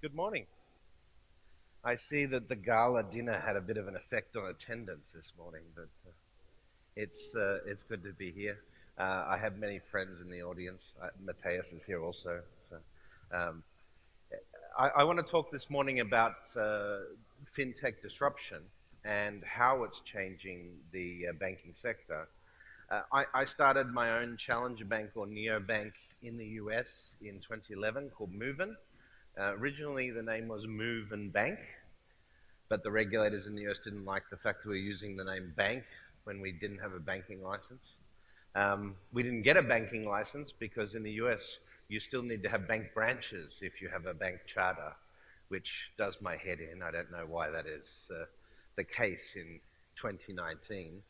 Good morning. I see that the gala dinner had a bit of an effect on attendance this morning, but it's good to be here. I have many friends in the audience. Matthias is here also. So um, I want to talk this morning about fintech disruption and how it's changing the banking sector. I started my own challenger bank or neobank in the US in 2011 called Movin. Originally, the name was Move and Bank, but the regulators in the US didn't like the fact that we were using the name bank when we didn't have a banking license. We didn't get a banking license because in the US, you still need to have bank branches if you have a bank charter, which does my head in. I don't know why that is the case in 2019.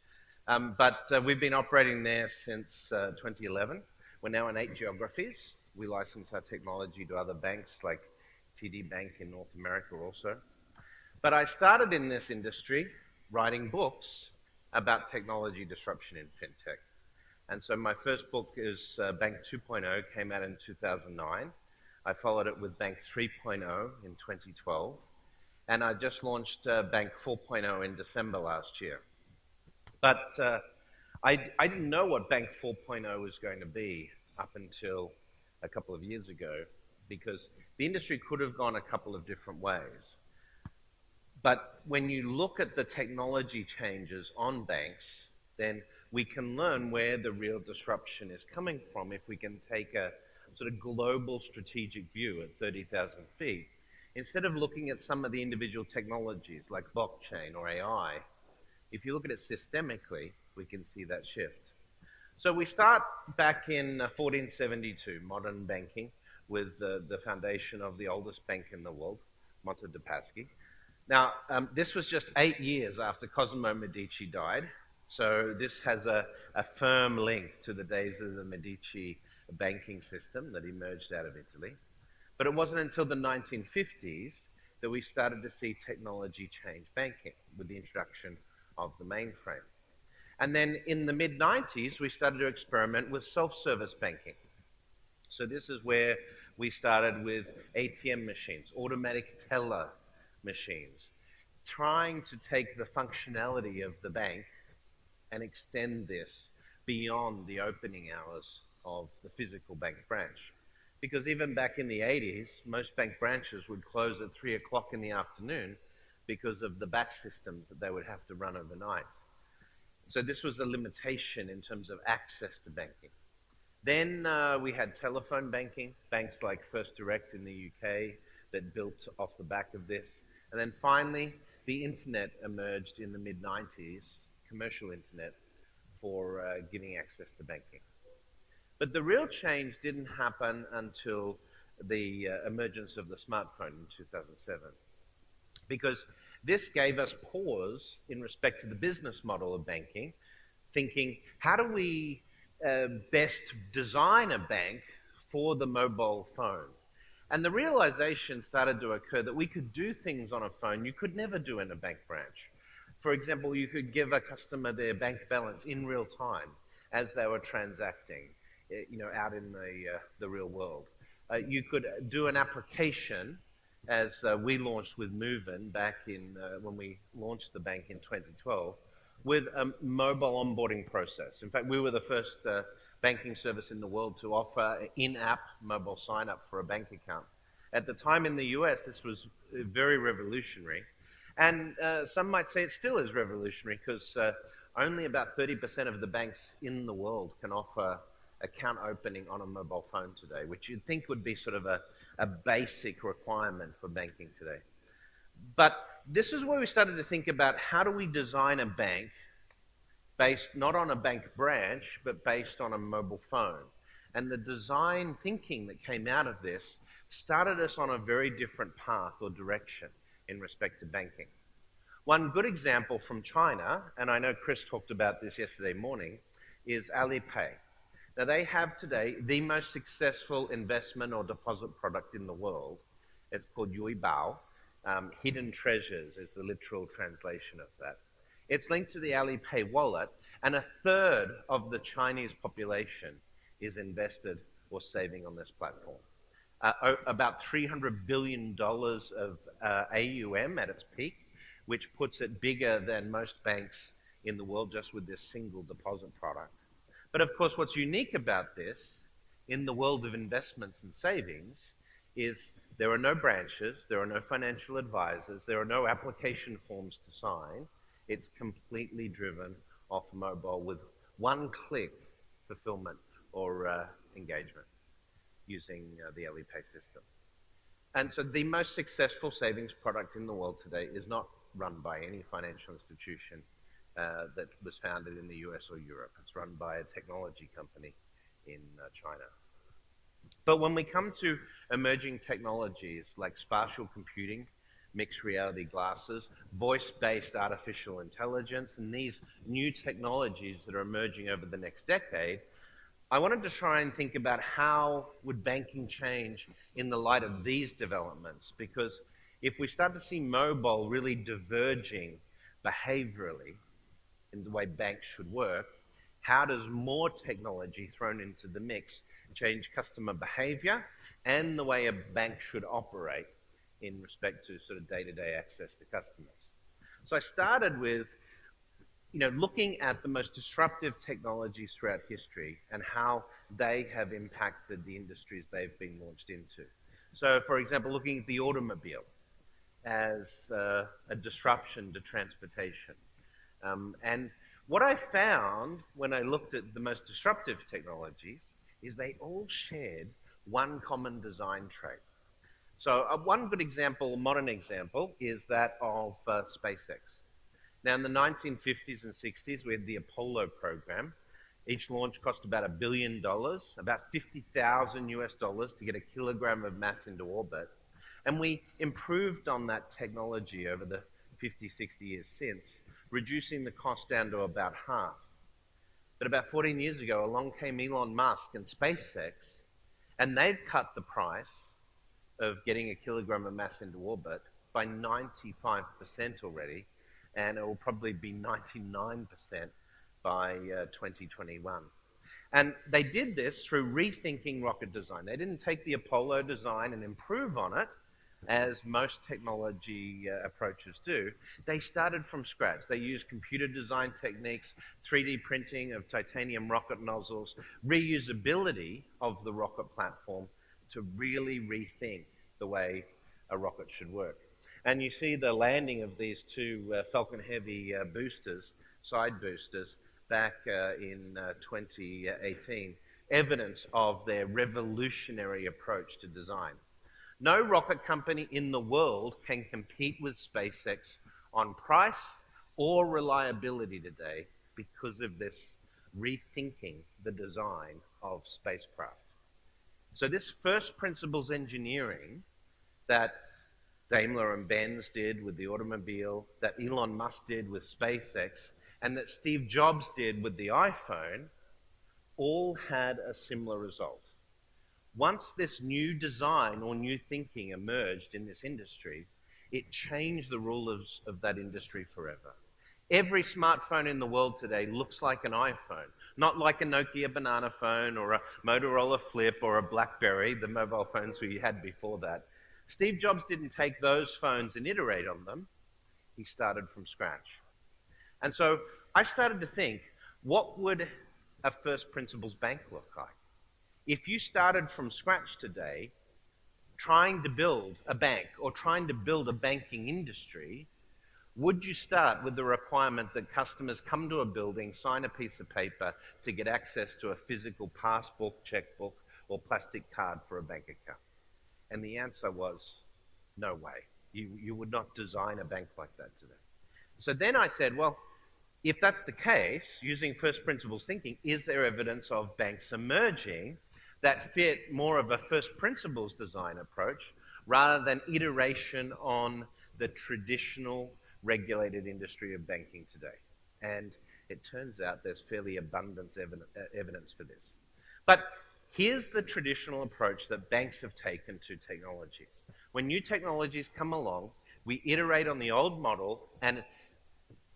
But we've been operating there since 2011. We're now in 8 geographies. We license our technology to other banks like TD Bank in North America also. But I started in this industry writing books about technology disruption in fintech. And so my first book is Bank 2.0, came out in 2009. I followed it with Bank 3.0 in 2012. And I just launched Bank 4.0 in December last year. But I didn't know what Bank 4.0 was going to be up until a couple of years ago, because the industry could have gone a couple of different ways. But when you look at the technology changes on banks, then we can learn where the real disruption is coming from if we can take a sort of global strategic view at 30,000 feet. Instead of looking at some of the individual technologies like blockchain or AI, if you look at it systemically, we can see that shift. So we start back in 1472, modern banking, with the foundation of the oldest bank in the world, Monte dei Paschi. Now, this was just 8 years after Cosimo Medici died, so this has a firm link to the days of the Medici banking system that emerged out of Italy. But it wasn't until the 1950s that we started to see technology change banking with the introduction of the mainframe. And then in the mid-90s, we started to experiment with self-service banking. So this is where we started with ATM machines, automatic teller machines, trying to take the functionality of the bank and extend this beyond the opening hours of the physical bank branch. Because even back in the 80s, most bank branches would close at 3 o'clock in the afternoon because of the batch systems that they would have to run overnight. So this was a limitation in terms of access to banking. Then we had telephone banking, banks like First Direct in the UK that built off the back of this. And then finally, the internet emerged in the mid-90s, commercial internet, for giving access to banking. But the real change didn't happen until the emergence of the smartphone in 2007. Because this gave us pause in respect to the business model of banking, thinking, how do we best design a bank for the mobile phone? And the realization started to occur that we could do things on a phone you could never do in a bank branch. For example, you could give a customer their bank balance in real time as they were transacting, out in the real world. You could do an application as we launched with Movin back in when we launched the bank in 2012, with a mobile onboarding process. In fact, we were the first banking service in the world to offer in-app mobile sign-up for a bank account. At the time in the US, this was very revolutionary. And some might say it still is revolutionary because only about 30% of the banks in the world can offer account opening on a mobile phone today, which you'd think would be sort of a basic requirement for banking today. But this is where we started to think about how do we design a bank based not on a bank branch, but based on a mobile phone. And the design thinking that came out of this started us on a very different path or direction in respect to banking. One good example from China, and I know Chris talked about this yesterday morning, is Alipay. Now, they have today the most successful investment or deposit product in the world. It's called Yuibao. Hidden treasures is the literal translation of that. It's linked to the Alipay wallet, and a third of the Chinese population is invested or saving on this platform. about $300 billion of AUM at its peak, which puts it bigger than most banks in the world just with this single deposit product. But of course, what's unique about this in the world of investments and savings is there are no branches, there are no financial advisors, there are no application forms to sign. It's completely driven off mobile with one click fulfillment or engagement using the Alipay system. And so the most successful savings product in the world today is not run by any financial institution that was founded in the US or Europe. It's run by a technology company in China. But when we come to emerging technologies like spatial computing, mixed reality glasses, voice-based artificial intelligence, and these new technologies that are emerging over the next decade, I wanted to try and think about how would banking change in the light of these developments, because if we start to see mobile really diverging behaviorally in the way banks should work, how does more technology thrown into the mix change customer behavior and the way a bank should operate in respect to sort of day-to-day access to customers? So I started with looking at the most disruptive technologies throughout history and how they have impacted the industries they've been launched into. So, for example, looking at the automobile as a disruption to transportation. And what I found when I looked at the most disruptive technologies is they all shared one common design trait. So one good example, modern example, is that of SpaceX. Now, in the 1950s and 60s, we had the Apollo program. Each launch cost about $1 billion, about 50,000 US dollars to get a kilogram of mass into orbit. And we improved on that technology over the 50, 60 years since, reducing the cost down to about half. But about 14 years ago, along came Elon Musk and SpaceX, and they've cut the price of getting a kilogram of mass into orbit by 95% already, and it will probably be 99% by 2021. And they did this through rethinking rocket design. They didn't take the Apollo design and improve on it, as most technology approaches do. They started from scratch. They used computer design techniques, 3D printing of titanium rocket nozzles, reusability of the rocket platform to really rethink the way a rocket should work. And you see the landing of these two Falcon Heavy boosters, side boosters, back in 2018, evidence of their revolutionary approach to design. No rocket company in the world can compete with SpaceX on price or reliability today because of this rethinking the design of spacecraft. So this first principles engineering that Daimler and Benz did with the automobile, that Elon Musk did with SpaceX, and that Steve Jobs did with the iPhone, all had a similar result. Once this new design or new thinking emerged in this industry, it changed the rules of that industry forever. Every smartphone in the world today looks like an iPhone, not like a Nokia banana phone or a Motorola Flip or a BlackBerry, the mobile phones we had before that. Steve Jobs didn't take those phones and iterate on them. He started from scratch. And so I started to think, what would a first principles bank look like? If you started from scratch today, trying to build a bank or trying to build a banking industry, would you start with the requirement that customers come to a building, sign a piece of paper to get access to a physical passbook, checkbook, or plastic card for a bank account? And the answer was, no way. You would not design a bank like that today. So then I said, well, if that's the case, using first principles thinking, is there evidence of banks emerging that fit more of a first principles design approach rather than iteration on the traditional regulated industry of banking today? And it turns out there's fairly abundant evidence for this. But here's the traditional approach that banks have taken to technologies. When new technologies come along, we iterate on the old model and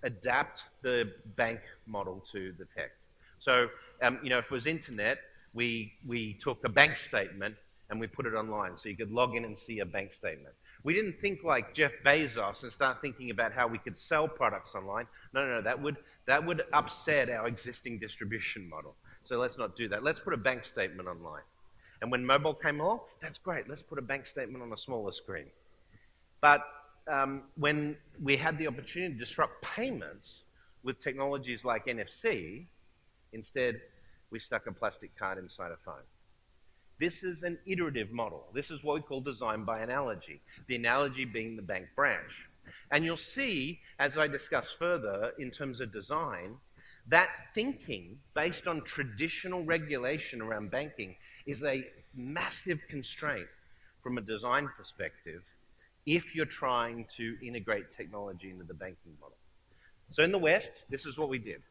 adapt the bank model to the tech. So, if it was internet, we took a bank statement and we put it online so you could log in and see a bank statement. We didn't think like Jeff Bezos and start thinking about how we could sell products online. No, that would upset our existing distribution model. So let's not do that. Let's put a bank statement online. And when mobile came along, that's great. Let's put a bank statement on a smaller screen. But when we had the opportunity to disrupt payments with technologies like NFC, instead we stuck a plastic card inside a phone. This is an iterative model. This is what we call design by analogy, the analogy being the bank branch. And you'll see, as I discuss further in terms of design, that thinking based on traditional regulation around banking is a massive constraint from a design perspective if you're trying to integrate technology into the banking model. So in the West, this is what we did.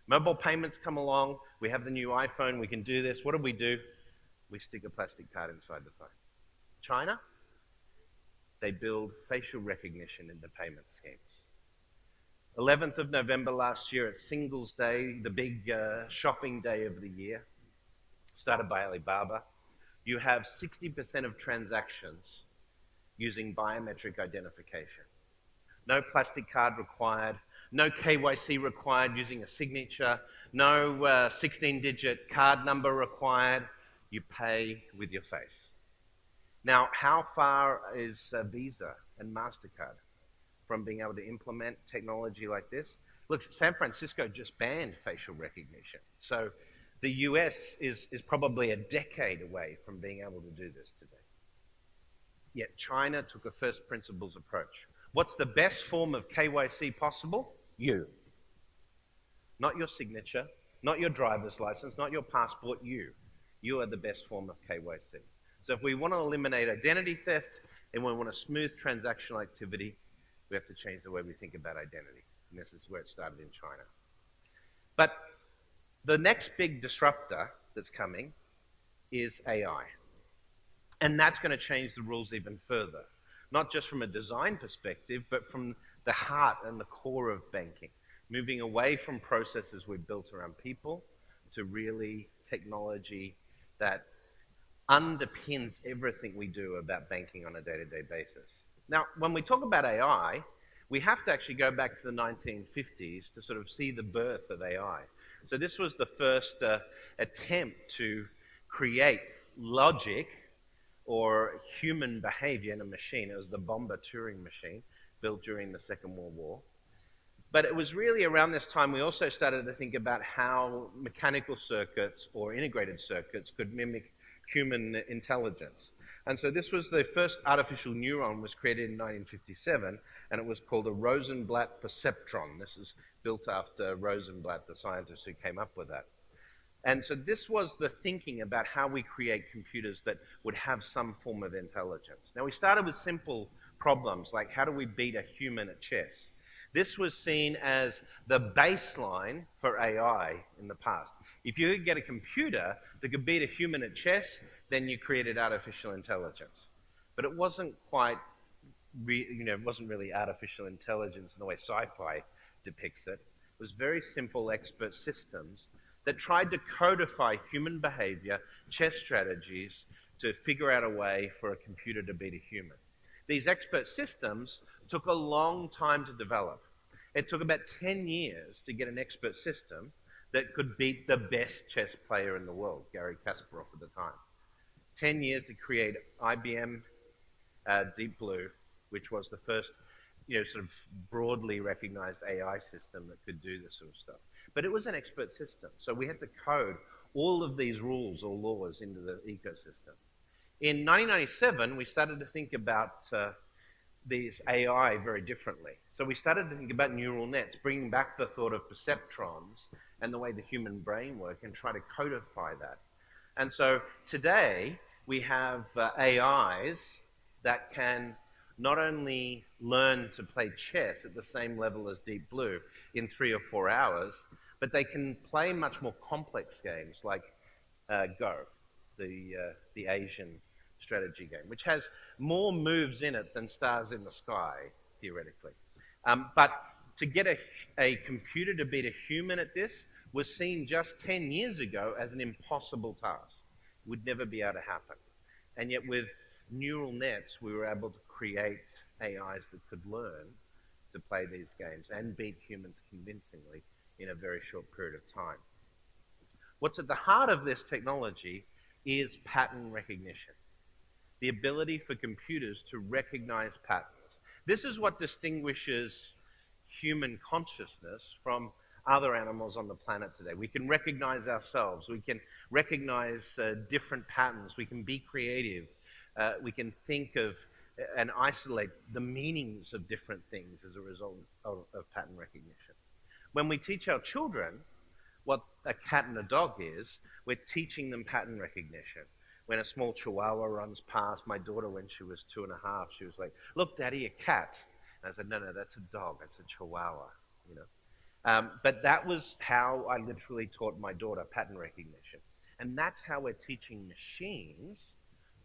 Mobile payments come along, we have the new iPhone, we can do this. What do? We stick a plastic card inside the phone. China, they build facial recognition into payment schemes. 11th of November last year, it's Singles Day, the big shopping day of the year, started by Alibaba. You have 60% of transactions using biometric identification. No plastic card required, no KYC required using a signature, no 16-digit card number required. You pay with your face. Now, how far is Visa and MasterCard from being able to implement technology like this? Look, San Francisco just banned facial recognition. So the US is probably a decade away from being able to do this today. Yet China took a first principles approach. What's the best form of KYC possible? You. Not your signature, not your driver's license, not your passport, you. You are the best form of KYC. So if we want to eliminate identity theft and we want to smooth transactional activity, we have to change the way we think about identity. And this is where it started in China. But the next big disruptor that's coming is AI. And that's going to change the rules even further. Not just from a design perspective, but from the heart and the core of banking. Moving away from processes we've built around people to really technology that underpins everything we do about banking on a day-to-day basis. Now, when we talk about AI, we have to actually go back to the 1950s to sort of see the birth of AI. So this was the first attempt to create logic or human behavior in a machine. It was the Bomber Turing machine built during the Second World War. But it was really around this time we also started to think about how mechanical circuits or integrated circuits could mimic human intelligence. And so this was the first artificial neuron was created in 1957, and it was called a Rosenblatt perceptron. This is built after Rosenblatt, the scientist who came up with that. And so this was the thinking about how we create computers that would have some form of intelligence. Now we started with simple problems like how do we beat a human at chess? This was seen as the baseline for AI in the past. If you could get a computer that could beat a human at chess, then you created artificial intelligence. But it wasn't quite, it wasn't really artificial intelligence in the way sci-fi depicts it. It was very simple expert systems that tried to codify human behavior, chess strategies, to figure out a way for a computer to beat a human. These expert systems took a long time to develop. It took about 10 years to get an expert system that could beat the best chess player in the world, Garry Kasparov at the time. 10 years to create IBM Deep Blue, which was the first sort of broadly recognized AI system that could do this sort of stuff. But it was an expert system, so we had to code all of these rules or laws into the ecosystem. In 1997, we started to think about these AI very differently. So we started to think about neural nets, bringing back the thought of perceptrons and the way the human brain works and try to codify that. And so today, we have AIs that can not only learn to play chess at the same level as Deep Blue in 3 or 4 hours, but they can play much more complex games like Go, the Asian strategy game, which has more moves in it than stars in the sky, theoretically. But to get a computer to beat a human at this was seen just 10 years ago as an impossible task. It would never be able to happen. And yet with neural nets, we were able to create AIs that could learn to play these games and beat humans convincingly in a very short period of time. What's at the heart of this technology is pattern recognition, the ability for computers to recognize patterns. This is what distinguishes human consciousness from other animals on the planet today. We can recognize ourselves. We can recognize different patterns. We can be creative. We can think of and isolate the meanings of different things as a result of pattern recognition. When we teach our children what a cat and a dog is, we're teaching them pattern recognition. When a small chihuahua runs past my daughter when she was 2.5, she was like, "Look, Daddy, a cat." And I said, "No, that's a dog. That's a chihuahua." You know. But that was how I literally taught my daughter pattern recognition. And that's how we're teaching machines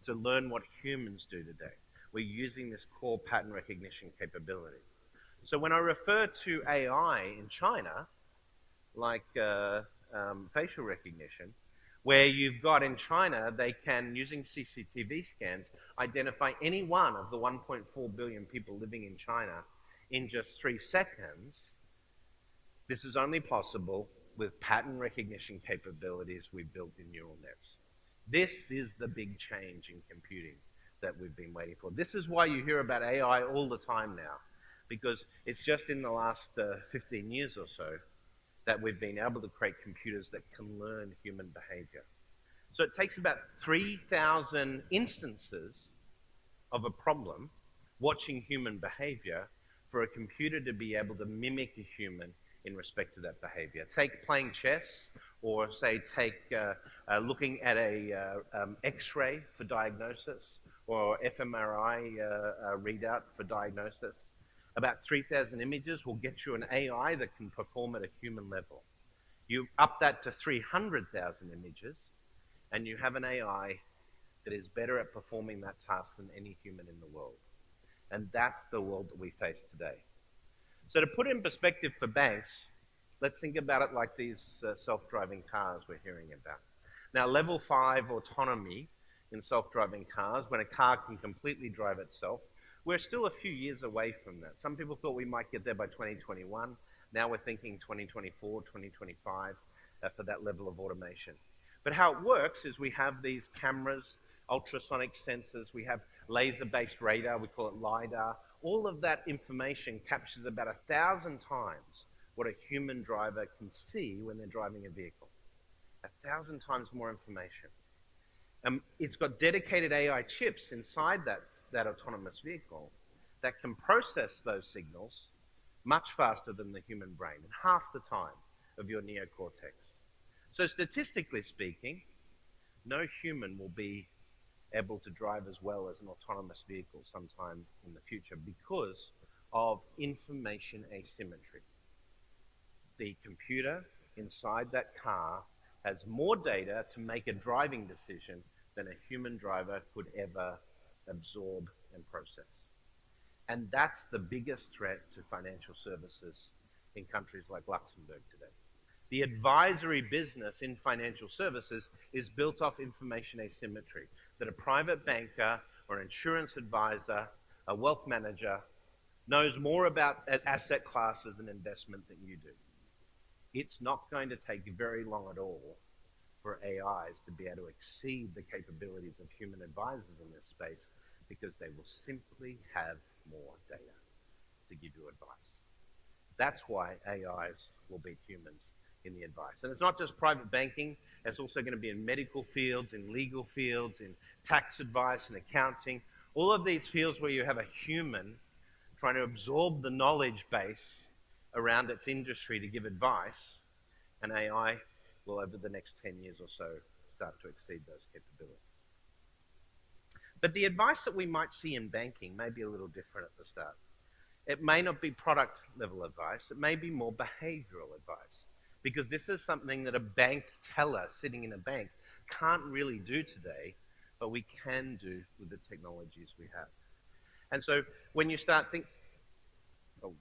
to learn what humans do today. We're using this core pattern recognition capability. So when I refer to AI in China, like facial recognition, where you've got in China, they can, using CCTV scans, identify any one of the 1.4 billion people living in China in just 3 seconds. This is only possible with pattern recognition capabilities we built in neural nets. This is the big change in computing that we've been waiting for. This is why you hear about AI all the time now, because it's just in the last 15 years or so that we've been able to create computers that can learn human behavior. So it takes about 3,000 instances of a problem watching human behavior for a computer to be able to mimic a human in respect to that behavior. Take playing chess, or say take looking at a X-ray for diagnosis, or fMRI readout for diagnosis. About 3,000 images will get you an AI that can perform at a human level. You up that to 300,000 images, and you have an AI that is better at performing that task than any human in the world. And that's the world that we face today. So to put it in perspective for banks, let's think about it like these self-driving cars we're hearing about. Now, level 5 autonomy in self-driving cars, when a car can completely drive itself, we're still a few years away from that. Some people thought we might get there by 2021. Now we're thinking 2024, 2025 for that level of automation. But how it works is we have these cameras, ultrasonic sensors, we have laser-based radar, we call it LiDAR. All of that information captures about 1,000 times what a human driver can see when they're driving a vehicle. 1,000 times more information. It's got dedicated AI chips inside that autonomous vehicle that can process those signals much faster than the human brain, in half the time of your neocortex. So statistically speaking, no human will be able to drive as well as an autonomous vehicle sometime in the future because of information asymmetry. The computer inside that car has more data to make a driving decision than a human driver could ever absorb and process. And that's the biggest threat to financial services in countries like Luxembourg today. The advisory business in financial services is built off information asymmetry, that a private banker or an insurance advisor, a wealth manager, knows more about asset classes and investment than you do. It's not going to take very long at all for AIs to be able to exceed the capabilities of human advisors in this space, because they will simply have more data to give you advice. That's why AIs will beat humans in the advice. And it's not just private banking, it's also going to be in medical fields, in legal fields, in tax advice and accounting. All of these fields where you have a human trying to absorb the knowledge base around its industry to give advice, and AI will, over the next 10 years or so, start to exceed those capabilities. But the advice that we might see in banking may be a little different at the start. It may not be product level advice, it may be more behavioral advice, because this is something that a bank teller sitting in a bank can't really do today, but we can do with the technologies we have. And so when you start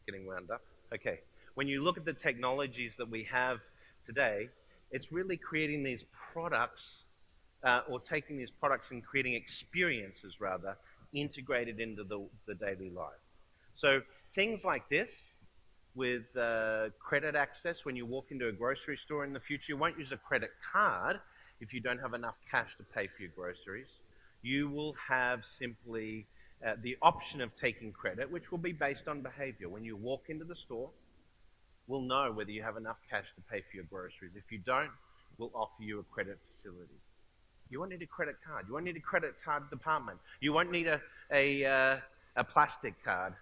getting wound up. Okay. When you look at the technologies that we have today, it's really creating these products or taking these products and creating experiences, rather, integrated into the daily life. So things like this, with credit access, when you walk into a grocery store in the future, you won't use a credit card if you don't have enough cash to pay for your groceries. You will have simply the option of taking credit, which will be based on behavior. When you walk into the store, we'll know whether you have enough cash to pay for your groceries. If you don't, we'll offer you a credit facility. You won't need a credit card. You won't need a credit card department. You won't need a plastic card.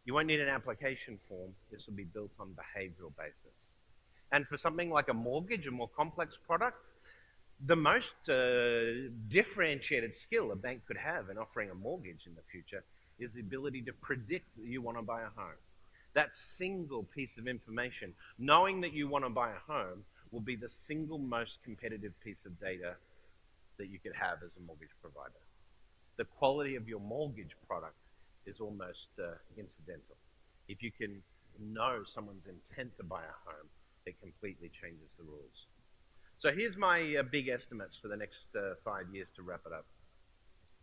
You won't need an application form. This will be built on behavioral basis. And for something like a mortgage, a more complex product, the most differentiated skill a bank could have in offering a mortgage in the future is the ability to predict that you want to buy a home. That single piece of information, knowing that you want to buy a home, will be the single most competitive piece of data that you could have as a mortgage provider. The quality of your mortgage product is almost incidental. If you can know someone's intent to buy a home, it completely changes the rules. So here's my big estimates for the next 5 years to wrap it up,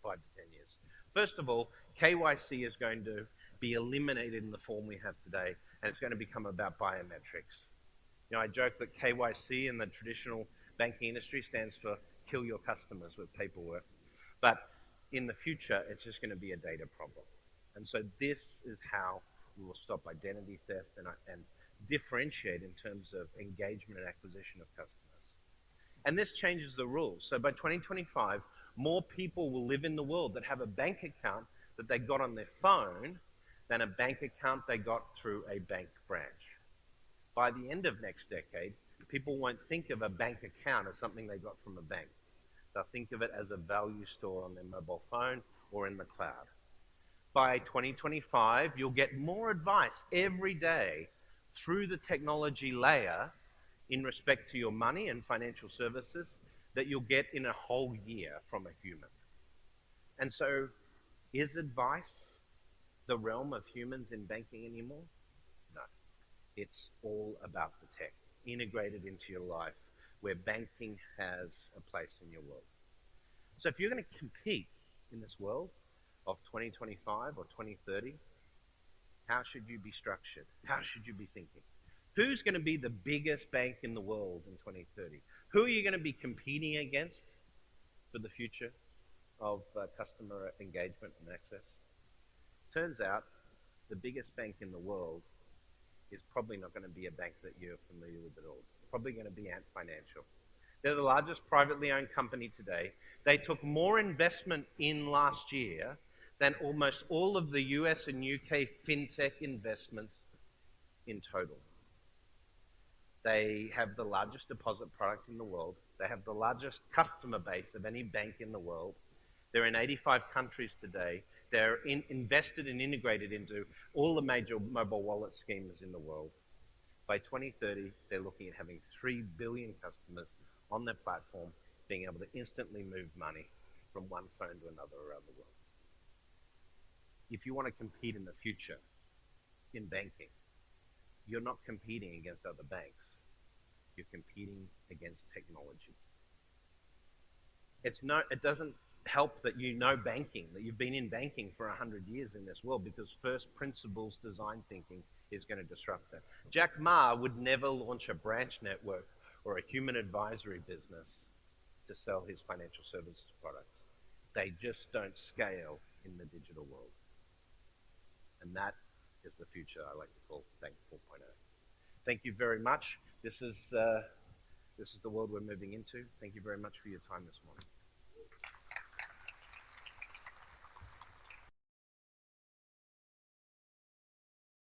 5 to 10 years. First of all, KYC is going to be eliminated in the form we have today, and it's going to become about biometrics. You know, I joke that KYC in the traditional banking industry stands for kill your customers with paperwork, but in the future, it's just going to be a data problem. And so this is how we will stop identity theft and differentiate in terms of engagement and acquisition of customers. And this changes the rules. So by 2025, more people will live in the world that have a bank account that they got on their phone than a bank account they got through a bank branch. By the end of next decade, people won't think of a bank account as something they got from a bank. They'll think of it as a value store on their mobile phone or in the cloud. By 2025, you'll get more advice every day through the technology layer in respect to your money and financial services that you'll get in a whole year from a human. And so, is advice the realm of humans in banking anymore? No. It's all about the tech, integrated into your life, where banking has a place in your world. So if you're going to compete in this world of 2025 or 2030, how should you be structured? How should you be thinking? Who's going to be the biggest bank in the world in 2030? Who are you going to be competing against for the future of customer engagement and access? Turns out the biggest bank in the world is probably not going to be a bank that you're familiar with at all. It's probably going to be Ant Financial. They're the largest privately owned company today. They took more investment in last year than almost all of the US and UK fintech investments in total. They have the largest deposit product in the world. They have the largest customer base of any bank in the world. They're in 85 countries today. They're invested and integrated into all the major mobile wallet schemes in the world. By 2030, they're looking at having 3 billion customers on their platform, being able to instantly move money from one phone to another around the world. If you want to compete in the future in banking, you're not competing against other banks. You're competing against technology. It doesn't help that you know banking, that you've been in banking for 100 years in this world, because first principles design thinking is going to disrupt it. Jack Ma would never launch a branch network or a human advisory business to sell his financial services products. They just don't scale in the digital world. And that is the future I like to call Bank 4.0. Thank you very much. This is the world we're moving into. Thank you very much for your time this morning.